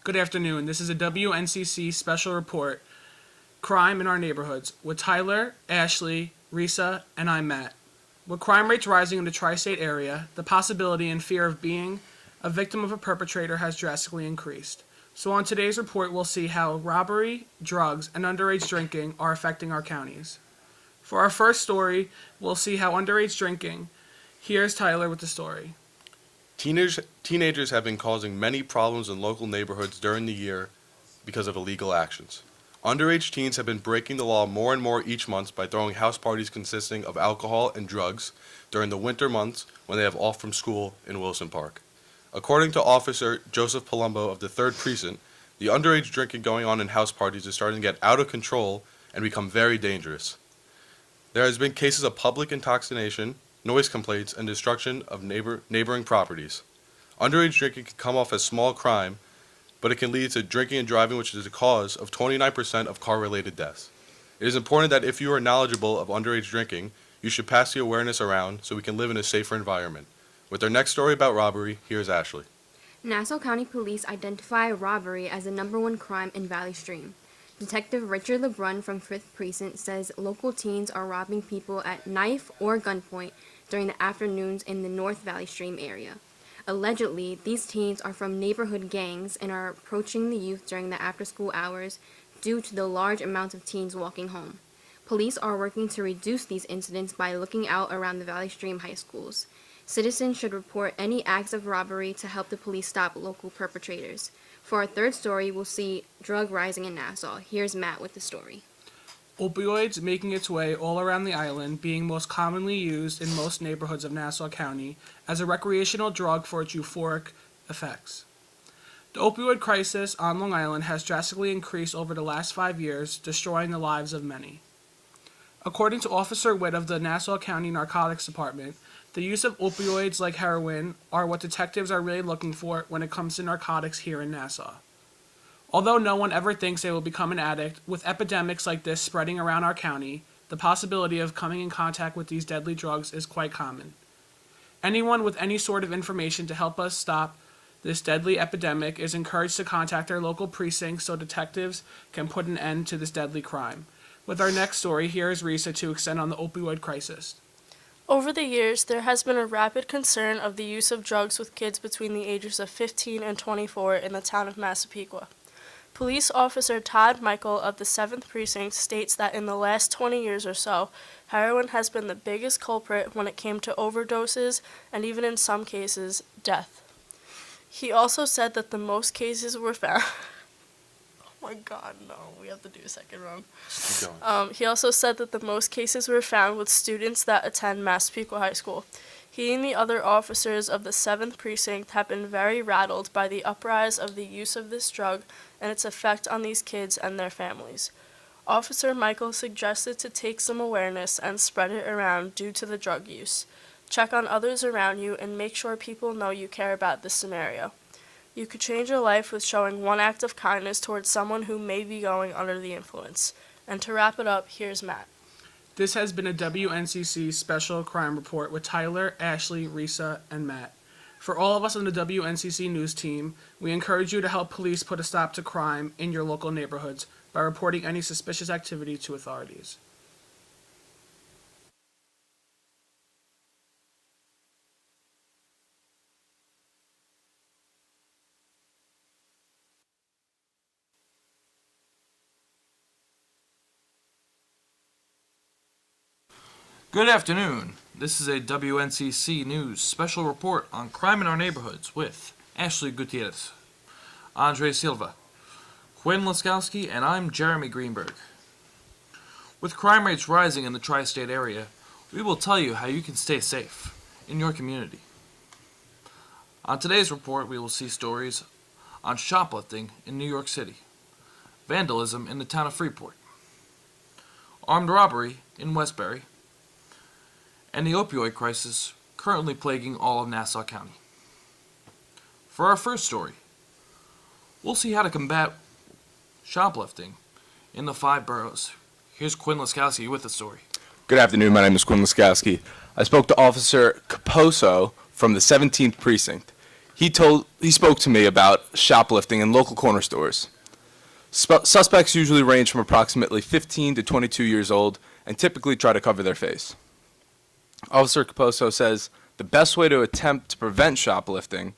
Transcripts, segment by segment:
Good afternoon. This is a WNCC special report, Crime in Our Neighborhoods, with Tyler, Ashley, Risa, and I'm Matt. With crime rates rising in the tri-state area, the possibility and fear of being a victim of a perpetrator has drastically increased. So on today's report, we'll see how robbery, drugs, and underage drinking are affecting our counties. For our first story, we'll see how underage drinking. Here's Tyler with the story. Teenagers have been causing many problems in local neighborhoods during the year because of illegal actions. Underage teens have been breaking the law more and more each month by throwing house parties consisting of alcohol and drugs during the winter months when they have off from school in Wilson Park. According to Officer Joseph Palumbo of the 3rd Precinct, the underage drinking going on in house parties is starting to get out of control and become very dangerous. There has been cases of public intoxication, noise complaints, and destruction of neighboring properties. Underage drinking can come off as small crime, but it can lead to drinking and driving, which is the cause of 29% of car-related deaths. It is important that if you are knowledgeable of underage drinking, you should pass the awareness around so we can live in a safer environment. With our next story about robbery, here's Ashley. Nassau County Police identify robbery as the #1 crime in Valley Stream. Detective Richard LeBrun from 5th Precinct says local teens are robbing people at knife or gunpoint during the afternoons in the North Valley Stream area. Allegedly, these teens are from neighborhood gangs and are approaching the youth during the after-school hours due to the large amount of teens walking home. Police are working to reduce these incidents by looking out around the Valley Stream high schools. Citizens should report any acts of robbery to help the police stop local perpetrators. For our third story, we'll see drug rising in Nassau. Here's Matt with the story. Opioids making its way all around the island, being most commonly used in most neighborhoods of Nassau County as a recreational drug for its euphoric effects. The opioid crisis on Long Island has drastically increased over the last 5 years, destroying the lives of many. According to Officer Witt of the Nassau County Narcotics Department, the use of opioids like heroin are what detectives are really looking for when it comes to narcotics here in Nassau. Although no one ever thinks they will become an addict, with epidemics like this spreading around our county, the possibility of coming in contact with these deadly drugs is quite common. Anyone with any sort of information to help us stop this deadly epidemic is encouraged to contact their local precincts so detectives can put an end to this deadly crime. With our next story, here is Risa to extend on the opioid crisis. Over the years, there has been a rapid concern of the use of drugs with kids between the ages of 15 and 24 in the town of Massapequa. Police Officer Todd Michael of the 7th Precinct states that in the last 20 years or so, heroin has been the biggest culprit when it came to overdoses and even in some cases, death. He also said that the most cases were found... Oh my God, no, we have to do a second round. Keep going. He also said that the most cases were found with students that attend Massapequa High School. He and the other officers of the 7th Precinct have been very rattled by the uprise of the use of this drug and its effect on these kids and their families. Officer Michael suggested to take some awareness and spread it around due to the drug use. Check on others around you and make sure people know you care about this scenario. You could change your life with showing one act of kindness towards someone who may be going under the influence. And to wrap it up, here's Matt. This has been a WNCC Special Crime Report with Tyler, Ashley, Risa, and Matt. For all of us on the WNCC News team, we encourage you to help police put a stop to crime in your local neighborhoods by reporting any suspicious activity to authorities. Good afternoon. This is a WNCC News special report on crime in our neighborhoods with Ashley Gutierrez, Andre Silva, Quinn Laskowski, and I'm Jeremy Greenberg. With crime rates rising in the tri-state area, we will tell you how you can stay safe in your community. On today's report, we will see stories on shoplifting in New York City, vandalism in the town of Freeport, armed robbery in Westbury, and the opioid crisis currently plaguing all of Nassau County. For our first story, we'll see how to combat shoplifting in the 5 boroughs. Here's Quinn Laskowski with the story. Good afternoon, my name is Quinn Laskowski. I spoke to Officer Caposo from the 17th Precinct. He spoke to me about shoplifting in local corner stores. Suspects usually range from approximately 15 to 22 years old and typically try to cover their face. Officer Caposo says the best way to attempt to prevent shoplifting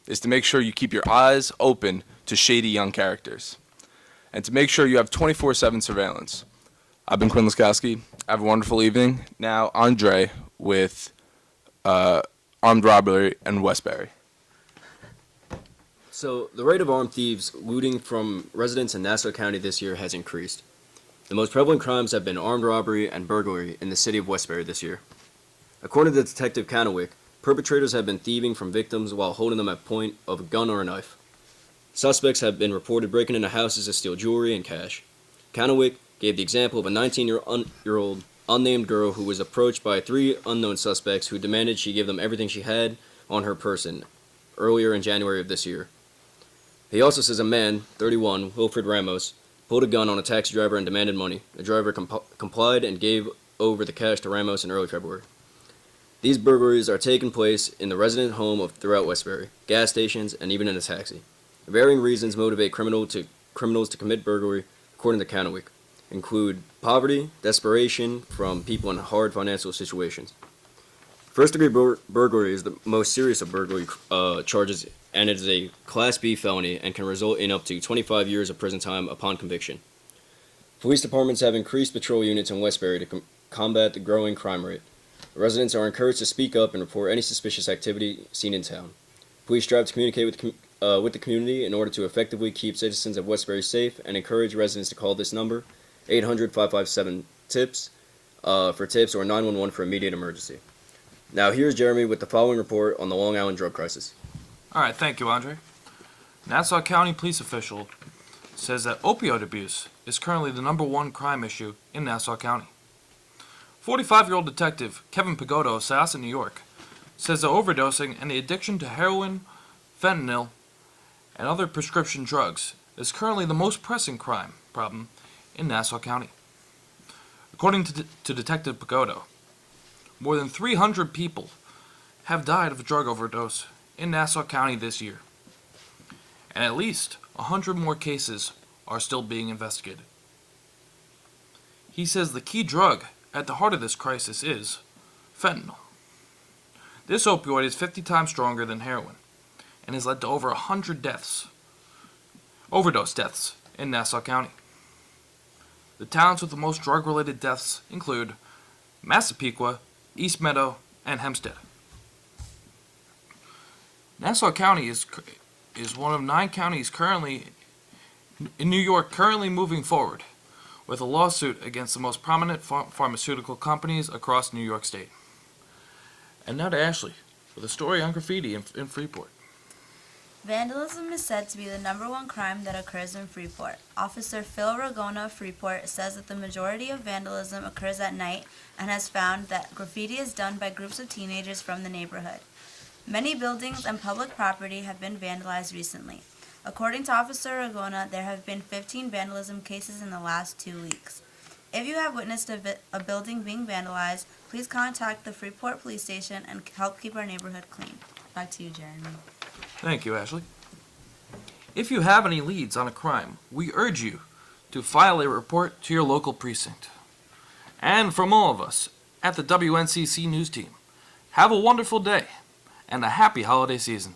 is to make sure you keep your eyes open to shady young characters and to make sure you have 24/7 surveillance. I've been Quinn Laskowski. Have a wonderful evening. Now, Andre with armed robbery in Westbury. So, the rate of armed thieves looting from residents in Nassau County this year has increased. The most prevalent crimes have been armed robbery and burglary in the city of Westbury this year. According to Detective Canowick, perpetrators have been thieving from victims while holding them at point of a gun or a knife. Suspects have been reported breaking into houses to steal jewelry and cash. Canowick gave the example of a 19-year-old unnamed girl who was approached by 3 unknown suspects who demanded she give them everything she had on her person earlier in January of this year. He also says a man, 31, Wilfred Ramos, pulled a gun on a taxi driver and demanded money. The driver complied and gave over the cash to Ramos in early February. These burglaries are taking place in the resident home throughout Westbury, gas stations, and even in a taxi. Varying reasons motivate criminals to commit burglary, according to Canowick, include poverty, desperation from people in hard financial situations. First-degree burglary is the most serious of burglary charges, and it is a Class B felony and can result in up to 25 years of prison time upon conviction. Police departments have increased patrol units in Westbury to combat the growing crime rate. Residents are encouraged to speak up and report any suspicious activity seen in town. Police strive to communicate with the community in order to effectively keep citizens of Westbury safe and encourage residents to call this number, 800-557-TIPS, for tips or 911 for immediate emergency. Now here's Jeremy with the following report on the Long Island drug crisis. All right, thank you, Andre. Nassau County police official says that opioid abuse is currently the #1 crime issue in Nassau County. 45-year-old detective Kevin Pagoda of Syosset, New York, says that overdosing and the addiction to heroin, fentanyl, and other prescription drugs is currently the most pressing crime problem in Nassau County. According to Detective Pagoda, more than 300 people have died of drug overdose in Nassau County this year, and at least 100 more cases are still being investigated. He says the key drug at the heart of this crisis is fentanyl. This opioid is 50 times stronger than heroin and has led to over 100 overdose deaths in Nassau County. The towns with the most drug-related deaths include Massapequa, East Meadow, and Hempstead. Nassau County is one of 9 counties currently in New York currently moving forward with a lawsuit against the most prominent pharmaceutical companies across New York State. And now to Ashley with a story on graffiti in Freeport. Vandalism is said to be the #1 crime that occurs in Freeport. Officer Phil Ragona of Freeport says that the majority of vandalism occurs at night and has found that graffiti is done by groups of teenagers from the neighborhood. Many buildings and public property have been vandalized recently. According to Officer Ragona, there have been 15 vandalism cases in the last 2 weeks. If you have witnessed a building being vandalized, please contact the Freeport Police Station and help keep our neighborhood clean. Back to you, Jeremy. Thank you, Ashley. If you have any leads on a crime, we urge you to file a report to your local precinct. And from all of us at the WNCC News Team, have a wonderful day and a happy holiday season.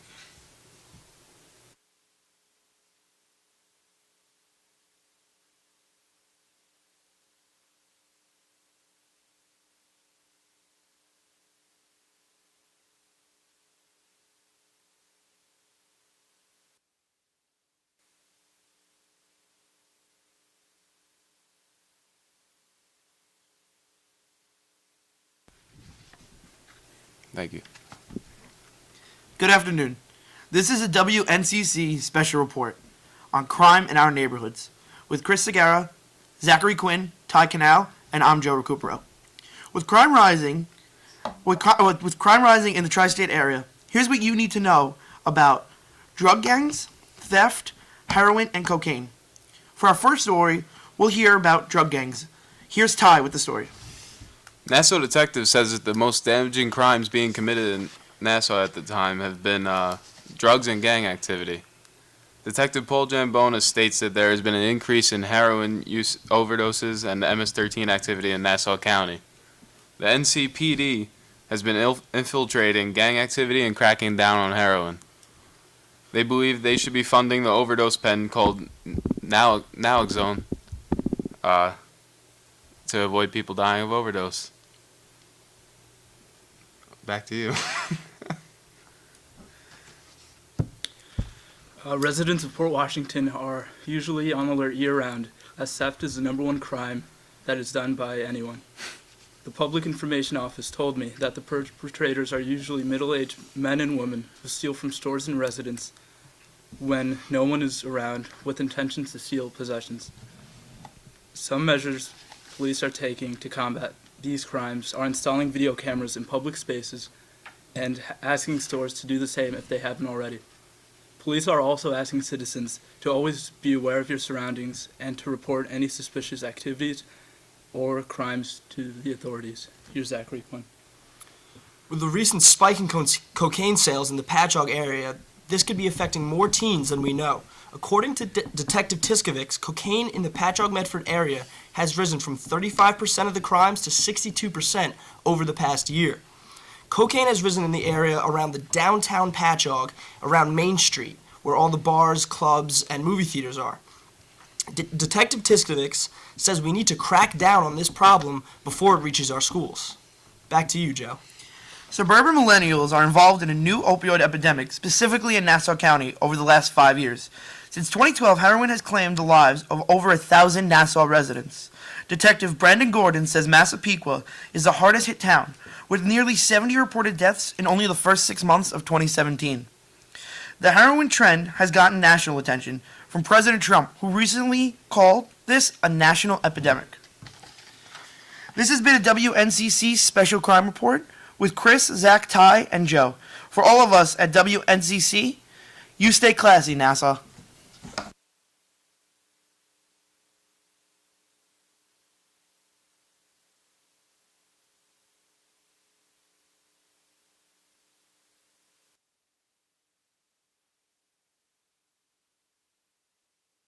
Thank you. Good afternoon. This is a WNCC special report on crime in our neighborhoods with Chris Segura, Zachary Quinn, Ty Canal, and I'm Joe Recupero. With crime rising in the tri-state area, here's what you need to know about drug gangs, theft, heroin, and cocaine. For our first story, we'll hear about drug gangs. Here's Ty with the story. Nassau detective says that the most damaging crimes being committed in Nassau at the time have been drugs and gang activity. Detective Paul Jambona states that there has been an increase in heroin use overdoses and MS-13 activity in Nassau County. The NCPD has been infiltrating gang activity and cracking down on heroin. They believe they should be funding the overdose pen called Naloxone to avoid people dying of overdose. Back to you. Residents of Port Washington are usually on alert year-round, as theft is the #1 crime that is done by anyone. The Public Information Office told me that the perpetrators are usually middle-aged men and women who steal from stores and residents when no one is around with intentions to steal possessions. Some measures police are taking to combat these crimes are installing video cameras in public spaces and asking stores to do the same if they haven't already. Police are also asking citizens to always be aware of your surroundings and to report any suspicious activities or crimes to the authorities. Here's Zachary Quinn. With the recent spike in cocaine sales in the Patchogue area, this could be affecting more teens than we know. According to Detective Tiskovics, cocaine in the Patchogue-Medford area has risen from 35% of the crimes to 62% over the past year. Cocaine has risen in the area around the downtown Patchogue, around Main Street, where all the bars, clubs, and movie theaters are. Detective Tiskovics says we need to crack down on this problem before it reaches our schools. Back to you, Joe. Suburban millennials are involved in a new opioid epidemic, specifically in Nassau County, over the last 5 years. Since 2012, heroin has claimed the lives of over 1,000 Nassau residents. Detective Brandon Gordon says Massapequa is the hardest hit town, with nearly 70 reported deaths in only the first 6 months of 2017. The heroin trend has gotten national attention from President Trump, who recently called this a national epidemic. This has been a WNCC Special Crime Report with Chris, Zach, Ty, and Joe. For all of us at WNCC, you stay classy, Nassau.